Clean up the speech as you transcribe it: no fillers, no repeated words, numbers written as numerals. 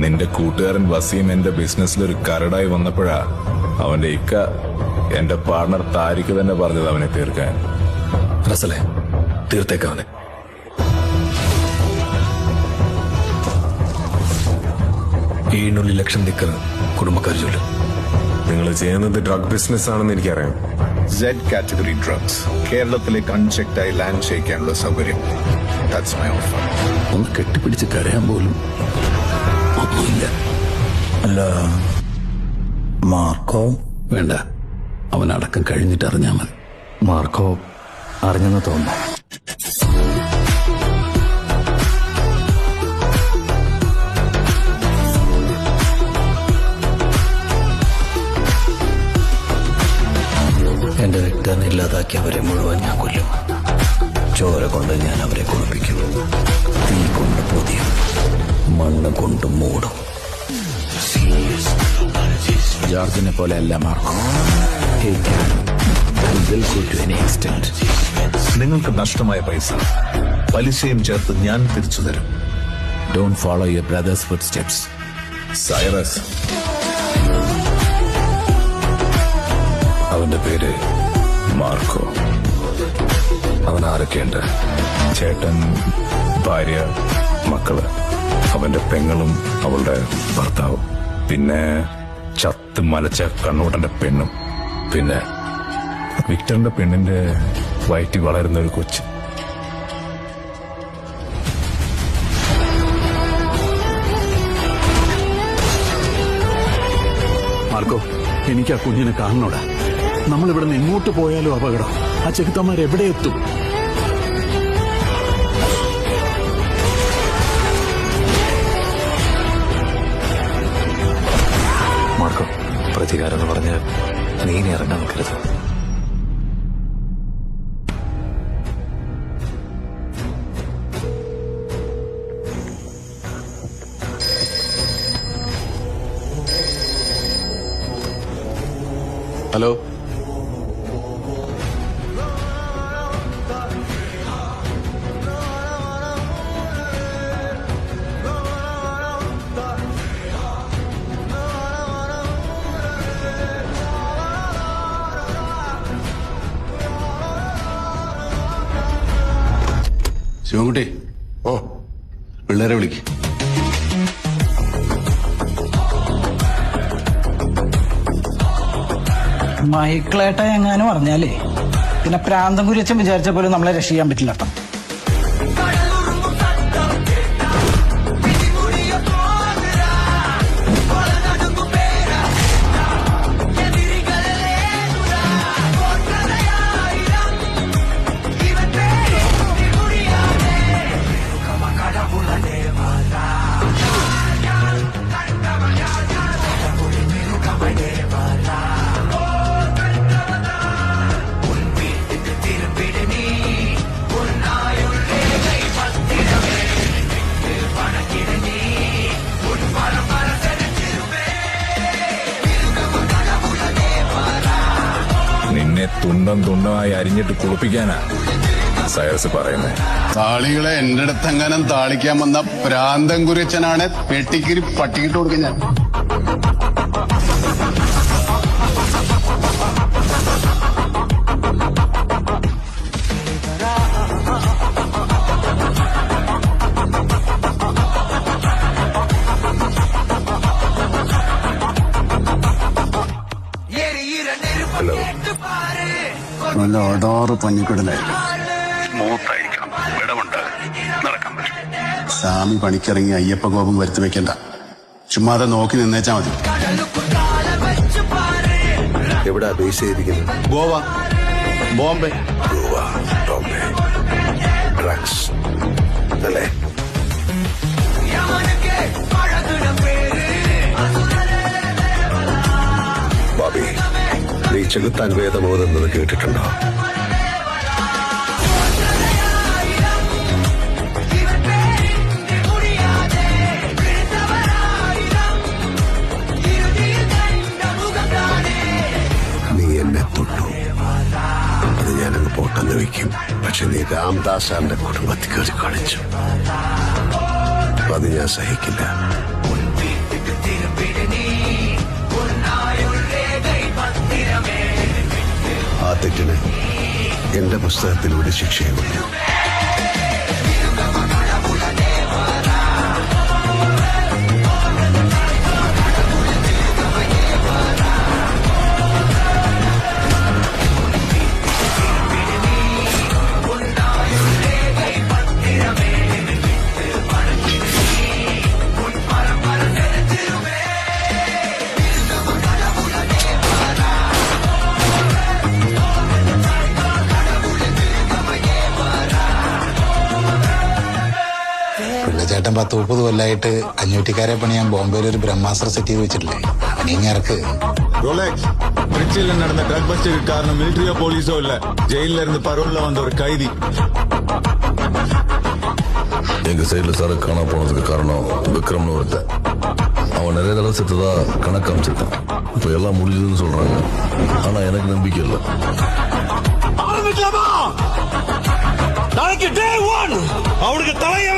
നിന്റെ കൂട്ടുകാരൻ വസീം എന്റെ ബിസിനസ്സിലൊരു കരടായി വന്നപ്പോഴാ അവന്റെ ഇക്ക എന്റെ പാർട്ണർ താരിക്ക് തന്നെ പറഞ്ഞത് അവനെ തീർക്കാൻ. റസലെ, തീർത്തേക്കവനെ. $7 ലക്ഷം നിക്കർ കുടുംബക്കാർ ചൊല്ലും. നിങ്ങൾ ചെയ്യുന്നത് ഡ്രഗ് ബിസിനസ് ആണെന്ന് എനിക്കറിയാം. Z കാറ്റഗറി ഡ്രഗ്സ് കേരളത്തിലേക്ക് അൺചെക്ഡായി ലാൻഡ് ചെയ്യിക്കാനുള്ള സൗകര്യം. That's my offer. ഒന്ന് കെട്ടിപ്പിടിച്ച് കരയാൻ പോലും ഒന്നുമില്ല. അല്ല, മാർക്കോ? വേണ്ട, അവനടക്കം കഴിഞ്ഞിട്ട് അറിഞ്ഞാൽ മതി. മാർക്കോ അറിഞ്ഞെന്ന് തോന്നുന്നു. എന്റെ റിട്ടേൺ ഇല്ലാതാക്കിയവരെ മുഴുവൻ ഞാൻ കൊല്ലും. ചോര കൊണ്ട് ഞാൻ അവരെ കുളിപ്പിക്കും. തീ കൊണ്ട് പൊതിയും, മണ്ണ് കൊണ്ട് മൂടും. ജോർജിനെ പോലെ അല്ല മാർക്കോ. നിങ്ങൾക്ക് നഷ്ടമായ പൈസ പലിശയും ചേർത്ത് ഞാൻ തിരിച്ചു തരും. Don't follow your brothers footsteps. Cyrus, അവന്റെ പേര് മാർക്കോ. അവൻ ആരൊക്കെയുണ്ട്? ചേട്ടൻ, ഭാര്യ, മക്കള്, അവന്റെ പെങ്ങളും അവളുടെ ഭർത്താവും, പിന്നെ ചത്ത് മലച്ച കണ്ണൂട്ടന്റെ പെണ്ണും, പിന്നെ വിക്ടറിന്റെ പെണ്ണിന്റെ വയറ്റിൽ വളരുന്ന ഒരു കൊച്ച്. മാർക്കോ, എനിക്ക് ആ കുഞ്ഞിനെ കാണണോടാ. നമ്മളിവിടെ നിന്ന് എങ്ങോട്ട് പോയാലും അപകടം. ആ ചെകുത്തന്മാർ എവിടെ എത്തും? മാർക്കോ, പ്രതികാരം എന്ന് പറഞ്ഞ് നീ ഇനി ഇറങ്ങാൻ നിൽക്കരുത്. ഹലോ, ശിവൻകുട്ടി, പിള്ളേരെ വിളിക്ക്. മൈക്കിളേട്ട എങ്ങാനും പറഞ്ഞാലേ പിന്നെ പ്രാന്തം കുരിയച്ചൻ വിചാരിച്ച പോലും നമ്മളെ രക്ഷിക്കാൻ പറ്റില്ല കേട്ടോ. നിന്നെ തുണ്ടം തുണ്ടമായി അരിഞ്ഞിട്ട് കുളിപ്പിക്കാനാ സൈറസ് പറയുന്നത്. താളികളെ എന്റെ അടുത്തെങ്ങാനും താളിക്കാൻ വന്ന പ്രാന്തം കുരച്ചനാണ് പെട്ടിക്കിരി പട്ടിക്കിട്ട് കൊടുക്കാൻ ഞാൻ. ഹലോ, നല്ല ഓടാറ് പഞ്ഞിക്കടലായിരിക്കും. സ്മൂത്തായിരിക്കണം, ഇടമുണ്ടാകും, നടക്കാൻ പറ്റും. സ്വാമി പണിക്കിറങ്ങി അയ്യപ്പ കോപം വരുത്തി വെക്കണ്ട. ചുമ്മാതെ നോക്കി നിന്നേച്ചാ മതി. എവിടെ ബേസ് ചെയ്തിരിക്കുന്നത്? ഗോവ, ബോംബെ. ഗോവ, ബോംബെ. ഡ്രഗ്സ് അല്ലേ? ബോബി, നീ ചെകുത്താൻ വേദമോതെന്നത് കേട്ടിട്ടുണ്ടോ? നീ എന്നെ തൊട്ടു, അത് ഞാനങ്ങ് പോട്ടെന്ന് വയ്ക്കും. പക്ഷെ നീ രാംദാസാറിന്റെ കുടുംബത്തിൽ കയറി കാണിച്ചു, അത് ഞാൻ സഹിക്കില്ല. തെറ്റിന് എന്റെ പുസ്തകത്തിലൂടെ ശിക്ഷയുള്ളൂ. ചേട്ടൻ 10-30 കൊല്ലായിട്ട് അഞ്ഞൂറ്റിക്കാരെ പണിയാൻ ബോംബെയിൽ ഒരു ബ്രഹ്മാസ്ത്ര സെറ്റ് ചെയ്ത് വെച്ചിട്ടില്ലേ? ഇനിങ്ങർക്ക് ரோலெக்ஸ் திருச்சியில நடந்த ட்ரக் பஸ்டுக்கு காரணம் மிலிட்டரியோ போலீஸோ இல்ல, ஜெயில இருந்து பரோல்ல வந்த ஒரு கைதி. எங்க சைடுல சரக்கு காணா போனதுக்கு காரணம் விக்ரம்னு ஒருத்தன். அவன் நிறைய தடவை செத்ததா கணக்கு அமைச்சிருக்கான். இப்ப எல்லாம் முடிஞ்சதுன்னு சொல்றாங்க. ஆனா எனக்கு நம்பிக்கை இல்லை. நாளைக்கு டே 1 அவனுக்கு தலைய